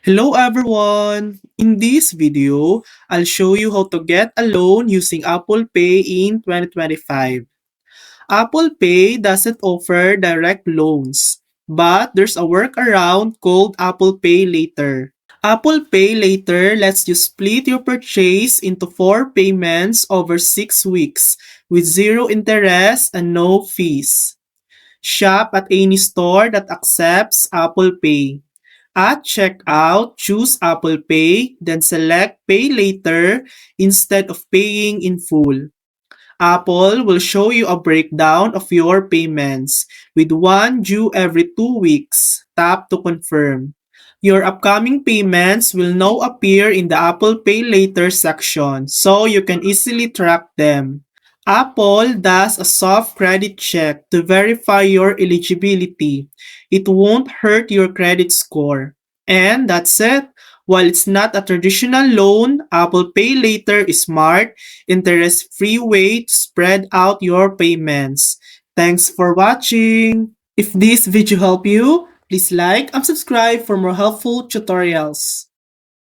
Hello everyone! In this video, I'll show you how to get a loan using Apple Pay in 2025. Apple Pay doesn't offer direct loans, but there's a workaround called Apple Pay Later. Apple Pay Later lets you split your purchase into 4 payments over 6 weeks with zero interest and no fees. Shop at any store that accepts Apple Pay. At checkout, choose Apple Pay, then select Pay Later instead of paying in full. Apple will show you a breakdown of your payments, with one due every 2 weeks. Tap to confirm. Your upcoming payments will now appear in the Apple Pay Later section, so you can easily track them. Apple does a soft credit check to verify your eligibility. It won't hurt your credit score. And that's it. While it's not a traditional loan, Apple Pay Later is smart, interest-free way to spread out your payments. Thanks for watching. If this video helped you, please like and subscribe for more helpful tutorials.